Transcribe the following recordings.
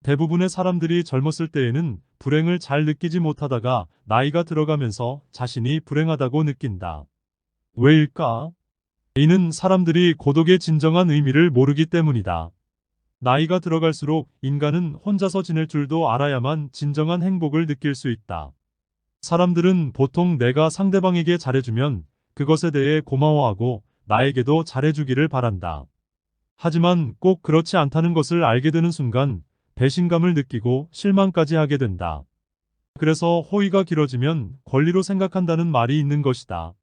대부분의 사람들이 젊었을 때에는 불행을 잘 느끼지 못하다가 나이가 들어가면서 자신이 불행하다고 느낀다. 왜일까? 이는 사람들이 고독의 진정한 의미를 모르기 때문이다. 나이가 들어갈수록 인간은 혼자서 지낼 줄도 알아야만 진정한 행복을 느낄 수 있다. 사람들은 보통 내가 상대방에게 잘해주면 그것에 대해 고마워하고 나에게도 잘해주기를 바란다. 하지만 꼭 그렇지 않다는 것을 알게 되는 순간 배신감을 느끼고 실망까지 하게 된다. 그래서 호의가 길어지면 권리로 생각한다는 말이 있는 것이다.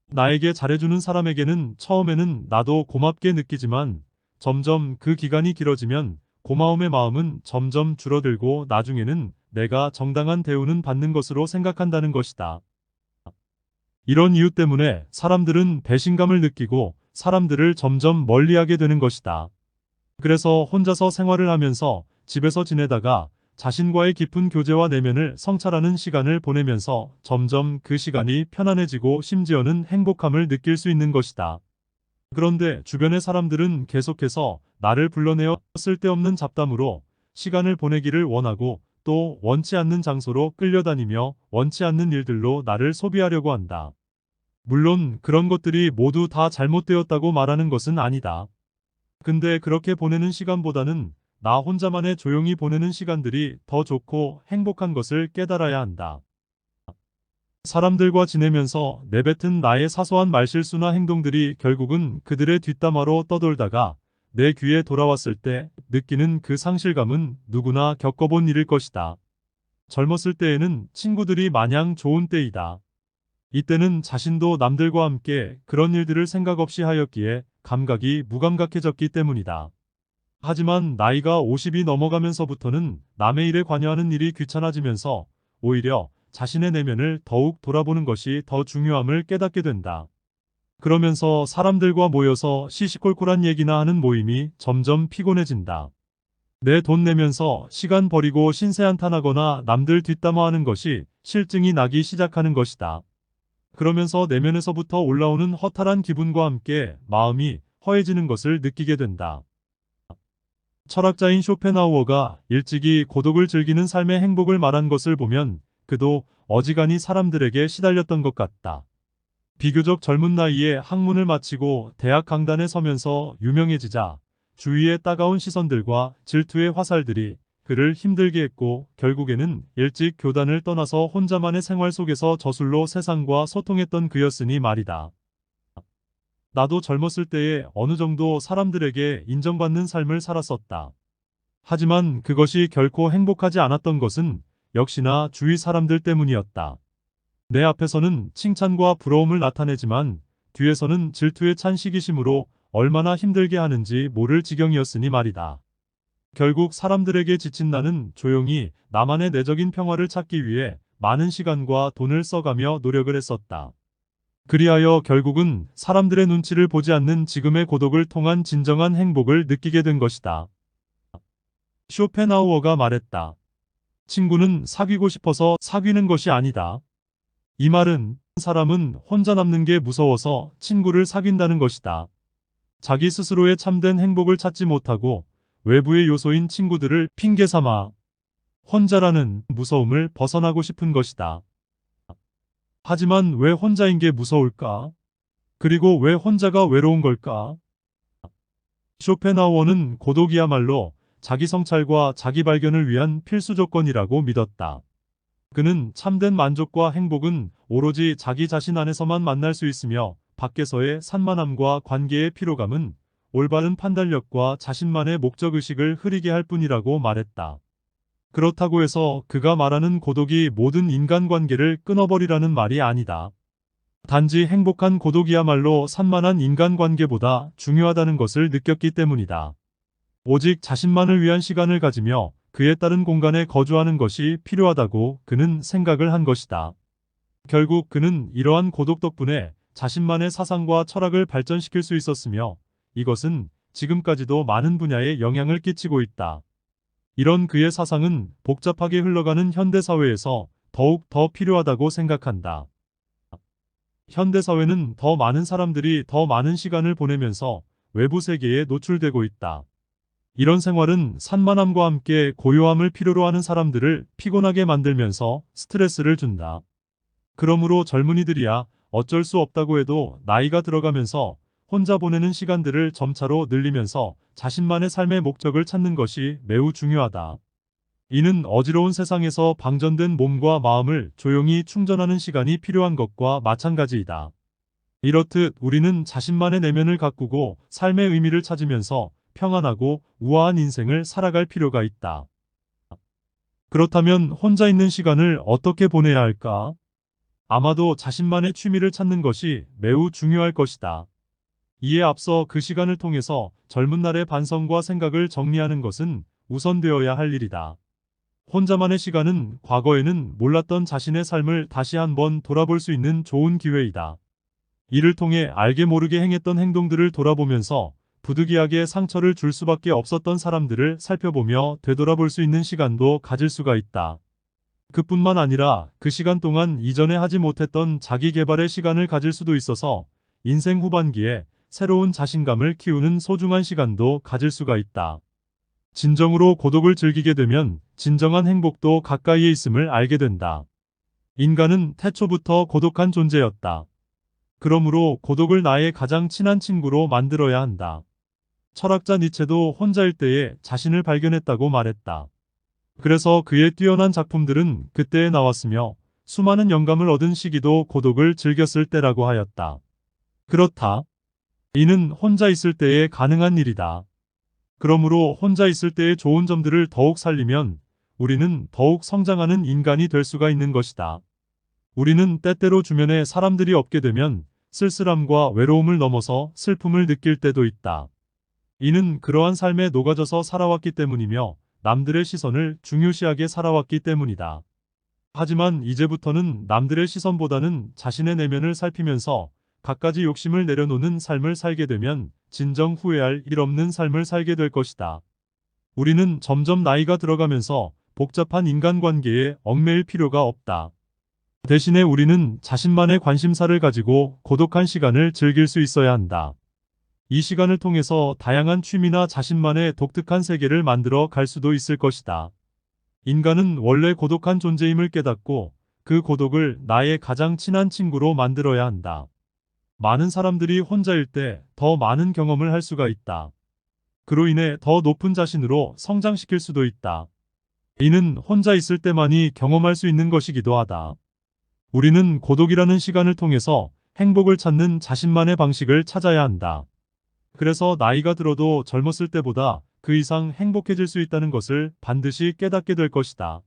나에게 잘해주는 사람에게는 처음에는 나도 고맙게 느끼지만 점점 그 기간이 길어지면 고마움의 마음은 점점 줄어들고 나중에는 내가 정당한 대우는 받는 것으로 생각한다는 것이다. 이런 이유 때문에 사람들은 배신감을 느끼고 사람들을 점점 멀리하게 되는 것이다. 그래서 혼자서 생활을 하면서 집에서 지내다가 자신과의 깊은 교제와 내면을 성찰하는 시간을 보내면서 점점 그 시간이 편안해지고 심지어는 행복함을 느낄 수 있는 것이다. 그런데 주변의 사람들은 계속해서 나를 불러내어 쓸데없는 잡담으로 시간을 보내기를 원하고 또 원치 않는 장소로 끌려다니며 원치 않는 일들로 나를 소비하려고 한다. 물론 그런 것들이 모두 다 잘못되었다고 말하는 것은 아니다. 근데 그렇게 보내는 시간보다는 나 혼자만의 조용히 보내는 시간들이 더 좋고 행복한 것을 깨달아야 한다. 사람들과 지내면서 내뱉은 나의 사소한 말실수나 행동들이 결국은 그들의 뒷담화로 떠돌다가 내 귀에 돌아왔을 때 느끼는 그 상실감은 누구나 겪어본 일일 것이다. 젊었을 때에는 친구들이 마냥 좋은 때이다. 이때는 자신도 남들과 함께 그런 일들을 생각 없이 하였기에 감각이 무감각해졌기 때문이다. 하지만 나이가 50이 넘어가면서부터는 남의 일에 관여하는 일이 귀찮아지면서 오히려 자신의 내면을 더욱 돌아보는 것이 더 중요함을 깨닫게 된다. 그러면서 사람들과 모여서 시시콜콜한 얘기나 하는 모임이 점점 피곤해진다. 내 돈 내면서 시간 버리고 신세한탄하거나 남들 뒷담화하는 것이 실증이 나기 시작하는 것이다. 그러면서 내면에서부터 올라오는 허탈한 기분과 함께 마음이 허해지는 것을 느끼게 된다. 철학자인 쇼펜하우어가 일찍이 고독을 즐기는 삶의 행복을 말한 것을 보면 그도 어지간히 사람들에게 시달렸던 것 같다. 비교적 젊은 나이에 학문을 마치고 대학 강단에 서면서 유명해지자 주위의 따가운 시선들과 질투의 화살들이 그를 힘들게 했고 결국에는 일찍 교단을 떠나서 혼자만의 생활 속에서 저술로 세상과 소통했던 그였으니 말이다. 나도 젊었을 때에 어느 정도 사람들에게 인정받는 삶을 살았었다. 하지만 그것이 결코 행복하지 않았던 것은 역시나 주위 사람들 때문이었다. 내 앞에서는 칭찬과 부러움을 나타내지만 뒤에서는 질투에 찬 시기심으로 얼마나 힘들게 하는지 모를 지경이었으니 말이다. 결국 사람들에게 지친 나는 조용히 나만의 내적인 평화를 찾기 위해 많은 시간과 돈을 써가며 노력을 했었다. 그리하여 결국은 사람들의 눈치를 보지 않는 지금의 고독을 통한 진정한 행복을 느끼게 된 것이다. 쇼펜하우어가 말했다. 친구는 사귀고 싶어서 사귀는 것이 아니다. 이 말은 사람은 혼자 남는 게 무서워서 친구를 사귄다는 것이다. 자기 스스로의 참된 행복을 찾지 못하고 외부의 요소인 친구들을 핑계 삼아 혼자라는 무서움을 벗어나고 싶은 것이다. 하지만 왜 혼자인 게 무서울까? 그리고 왜 혼자가 외로운 걸까? 쇼펜하우어는 고독이야말로 자기 성찰과 자기 발견을 위한 필수 조건이라고 믿었다. 그는 참된 만족과 행복은 오로지 자기 자신 안에서만 만날 수 있으며 밖에서의 산만함과 관계의 피로감은 올바른 판단력과 자신만의 목적의식을 흐리게 할 뿐이라고 말했다. 그렇다고 해서 그가 말하는 고독이 모든 인간관계를 끊어버리라는 말이 아니다. 단지 행복한 고독이야말로 산만한 인간관계보다 중요하다는 것을 느꼈기 때문이다. 오직 자신만을 위한 시간을 가지며 그에 따른 공간에 거주하는 것이 필요하다고 그는 생각을 한 것이다. 결국 그는 이러한 고독 덕분에 자신만의 사상과 철학을 발전시킬 수 있었으며 이것은 지금까지도 많은 분야에 영향을 끼치고 있다. 이런 그의 사상은 복잡하게 흘러가는 현대사회에서 더욱 더 필요하다고 생각한다. 현대사회는 더 많은 사람들이 더 많은 시간을 보내면서 외부 세계에 노출되고 있다. 이런 생활은 산만함과 함께 고요함을 필요로 하는 사람들을 피곤하게 만들면서 스트레스를 준다. 그러므로 젊은이들이야 어쩔 수 없다고 해도 나이가 들어가면서 혼자 보내는 시간들을 점차로 늘리면서 자신만의 삶의 목적을 찾는 것이 매우 중요하다. 이는 어지러운 세상에서 방전된 몸과 마음을 조용히 충전하는 시간이 필요한 것과 마찬가지이다. 이렇듯 우리는 자신만의 내면을 가꾸고 삶의 의미를 찾으면서 평안하고 우아한 인생을 살아갈 필요가 있다. 그렇다면 혼자 있는 시간을 어떻게 보내야 할까? 아마도 자신만의 취미를 찾는 것이 매우 중요할 것이다. 이에 앞서 그 시간을 통해서 젊은 날의 반성과 생각을 정리하는 것은 우선되어야 할 일이다. 혼자만의 시간은 과거에는 몰랐던 자신의 삶을 다시 한번 돌아볼 수 있는 좋은 기회이다. 이를 통해 알게 모르게 행했던 행동들을 돌아보면서 부득이하게 상처를 줄 수밖에 없었던 사람들을 살펴보며 되돌아볼 수 있는 시간도 가질 수가 있다. 그뿐만 아니라 그 시간 동안 이전에 하지 못했던 자기 개발의 시간을 가질 수도 있어서 인생 후반기에 새로운 자신감을 키우는 소중한 시간도 가질 수가 있다. 진정으로 고독을 즐기게 되면 진정한 행복도 가까이에 있음을 알게 된다. 인간은 태초부터 고독한 존재였다. 그러므로 고독을 나의 가장 친한 친구로 만들어야 한다. 철학자 니체도 혼자일 때에 자신을 발견했다고 말했다. 그래서 그의 뛰어난 작품들은 그때에 나왔으며 수많은 영감을 얻은 시기도 고독을 즐겼을 때라고 하였다. 그렇다. 이는 혼자 있을 때에 가능한 일이다. 그러므로 혼자 있을 때의 좋은 점들을 더욱 살리면 우리는 더욱 성장하는 인간이 될 수가 있는 것이다. 우리는 때때로 주변에 사람들이 없게 되면 쓸쓸함과 외로움을 넘어서 슬픔을 느낄 때도 있다. 이는 그러한 삶에 녹아져서 살아왔기 때문이며 남들의 시선을 중요시하게 살아왔기 때문이다. 하지만 이제부터는 남들의 시선보다는 자신의 내면을 살피면서 갖가지 욕심을 내려놓는 삶을 살게 되면 진정 후회할 일 없는 삶을 살게 될 것이다. 우리는 점점 나이가 들어가면서 복잡한 인간관계에 얽매일 필요가 없다. 대신에 우리는 자신만의 관심사를 가지고 고독한 시간을 즐길 수 있어야 한다. 이 시간을 통해서 다양한 취미나 자신만의 독특한 세계를 만들어 갈 수도 있을 것이다. 인간은 원래 고독한 존재임을 깨닫고 그 고독을 나의 가장 친한 친구로 만들어야 한다. 많은 사람들이 혼자일 때 더 많은 경험을 할 수가 있다. 그로 인해 더 높은 자신으로 성장시킬 수도 있다. 이는 혼자 있을 때만이 경험할 수 있는 것이기도 하다. 우리는 고독이라는 시간을 통해서 행복을 찾는 자신만의 방식을 찾아야 한다. 그래서 나이가 들어도 젊었을 때보다 그 이상 행복해질 수 있다는 것을 반드시 깨닫게 될 것이다.